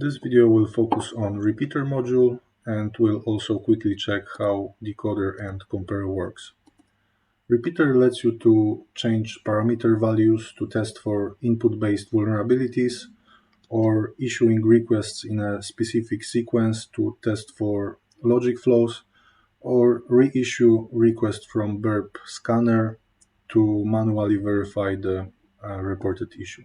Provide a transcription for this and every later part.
This video will focus on Repeater module and will also quickly check how Decoder and Comaparer works. Repeater lets you to change parameter values to test for input-based vulnerabilities or issuing requests in a specific sequence to test for logic flows or reissue requests from burp scanner to manually verify the reported issue.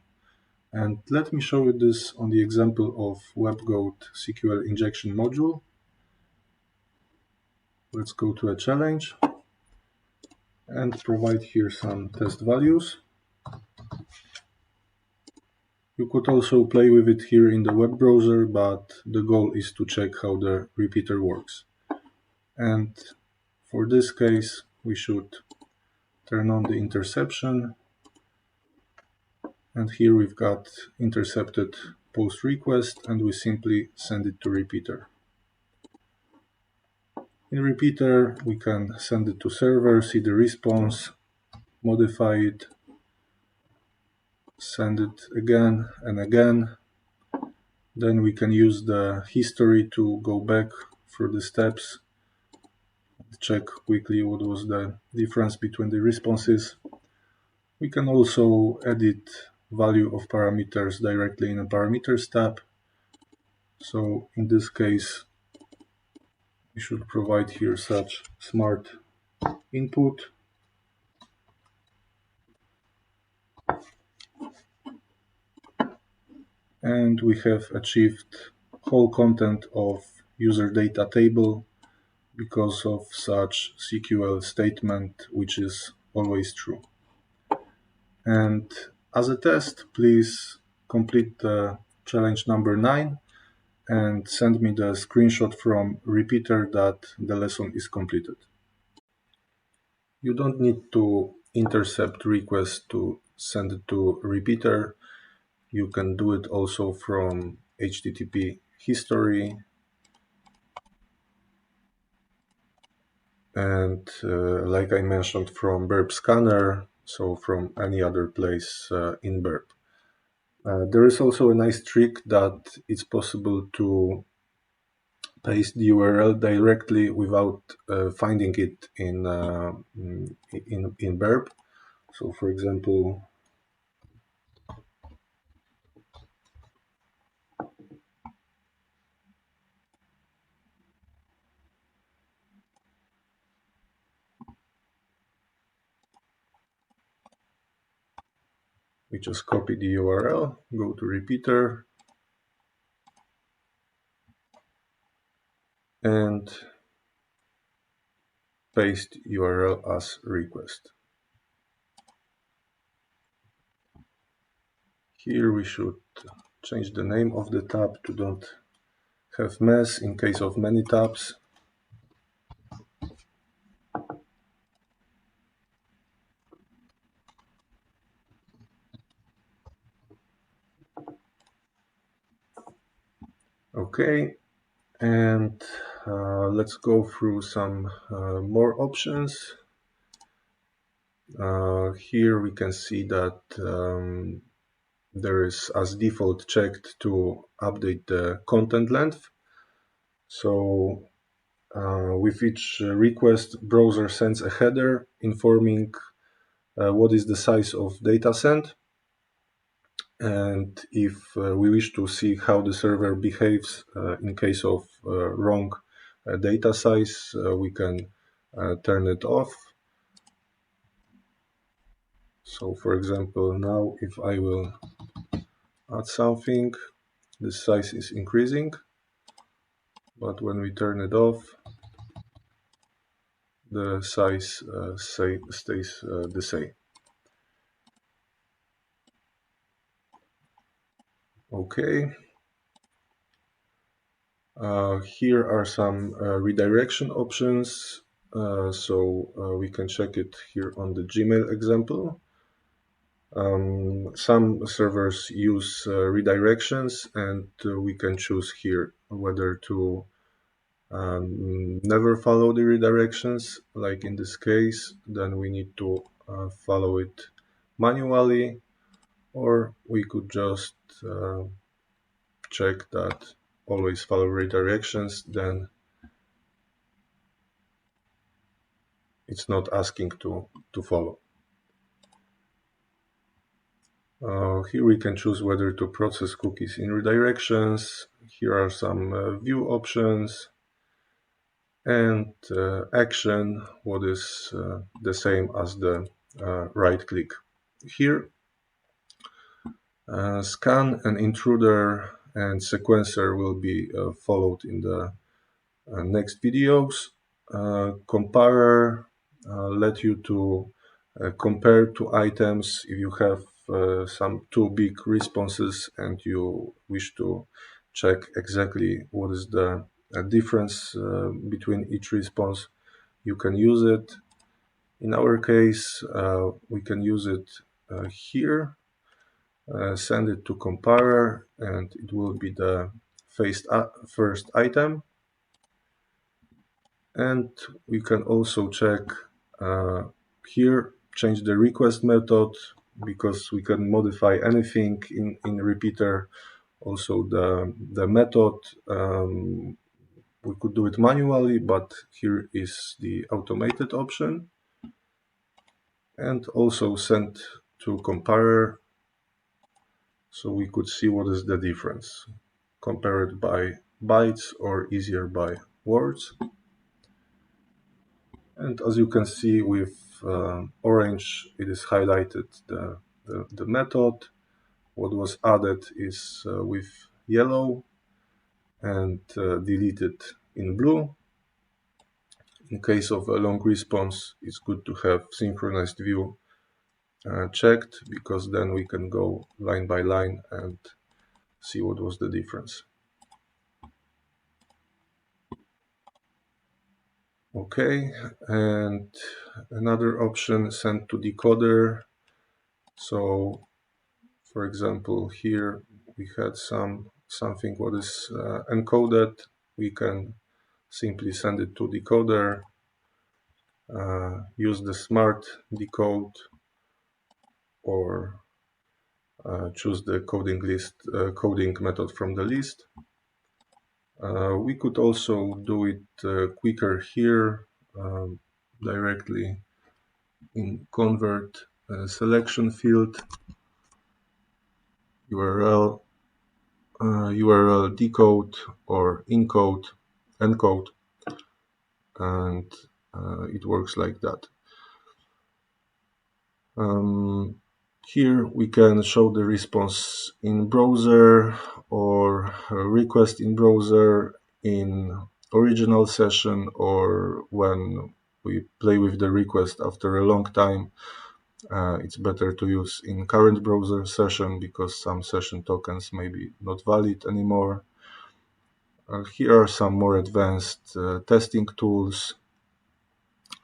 And let me show you this on the example of WebGoat SQL injection module. Let's go to a challenge and provide here some test values. You could also play with it here in the web browser, but the goal is to check how the repeater works. And for this case, we should turn on the interception. And here we've got intercepted post request, and we simply send it to repeater. In repeater, we can send it to server, see the response, modify it, send it again and again. Then we can use the history to go back through the steps, check quickly what was the difference between the responses. We can also edit value of parameters directly in a parameters tab. So in this case, we should provide here such smart input. And we have achieved whole content of user data table because of such SQL statement, which is always true. And as a test, please complete the challenge number 9 and send me the screenshot from Repeater that the lesson is completed. You don't need to intercept requests to send it to Repeater. You can do it also from HTTP history and like I mentioned, from burp scanner, so from any other place in burp. There is also a nice trick that it's possible to paste the URL directly without finding it in burp. So for example, we just copy the URL, go to Repeater, and paste URL as request. Here we should change the name of the tab to don't have mess in case of many tabs. Okay, and let's go through some more options. Here we can see that there is as default checked to update the content length. So with each request, browser sends a header informing what is the size of data sent. And if we wish to see how the server behaves in case of wrong data size, we can turn it off. So for example, now if I will add something, the size is increasing, but when we turn it off, the size stays the same. Okay. Here are some redirection options. We can check it here on the Gmail example. Some servers use redirections, and we can choose here whether to never follow the redirections, like in this case. Then we need to follow it manually, or we could just check that always follow redirections, then it's not asking to follow. Here we can choose whether to process cookies in redirections. Here are some view options, and action, what is the same as the right click. Here, scan and intruder and sequencer will be followed in the next videos. Comparer let you to compare two items if you have some two big responses and you wish to check exactly what is the difference between each response. You can use it. In our case, we can use it here. Send it to comparer, and it will be the first item. And we can also check here, change the request method, because we can modify anything in Repater. Also the method, we could do it manually, but here is the automated option. And also send to comparer, so we could see what is the difference. Compare it by bytes or easier by words. And as you can see with orange, it is highlighted the method. What was added is with yellow and deleted in blue. In case of a long response, it's good to have synchronized view checked, because then we can go line by line and see what was the difference. Okay, and another option, send to decoder. So for example, here we had something what is encoded. We can simply send it to decoder, use the smart decode, or choose the coding method from the list. We could also do it quicker here, directly in convert selection field, URL decode or encode, and it works like that. Here we can show the response in browser, or request in browser, in original session, or when we play with the request after a long time. It's better to use in current browser session, because some session tokens may be not valid anymore. Here are some more advanced testing tools.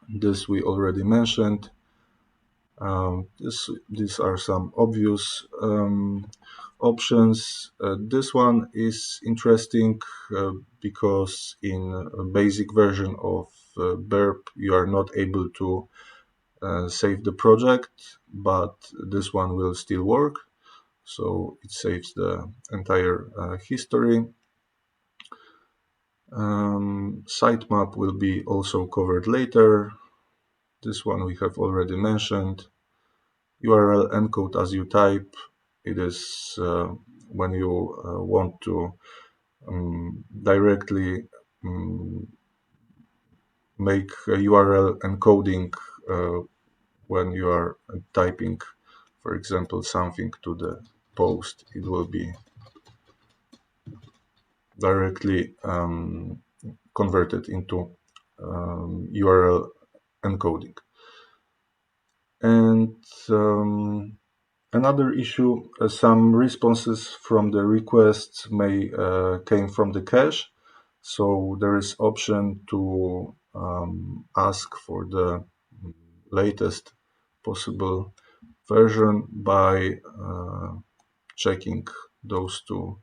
This we already mentioned. These are some obvious options. This one is interesting because in a basic version of Burp you are not able to save the project, but this one will still work. So it saves the entire history. Sitemap will be also covered later. This one we have already mentioned. URL encode as you type. It is when you want to directly make a URL encoding when you are typing, for example, something to the post. It will be directly converted into URL encoding. And another issue, some responses from the requests may came from the cache. So there is option to ask for the latest possible version by checking those two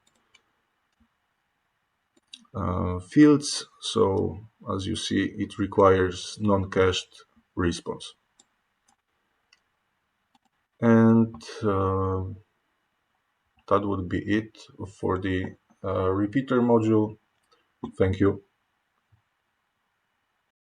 fields. So as you see, it requires non-cached response. And that would be it for the repeater module. Thank you.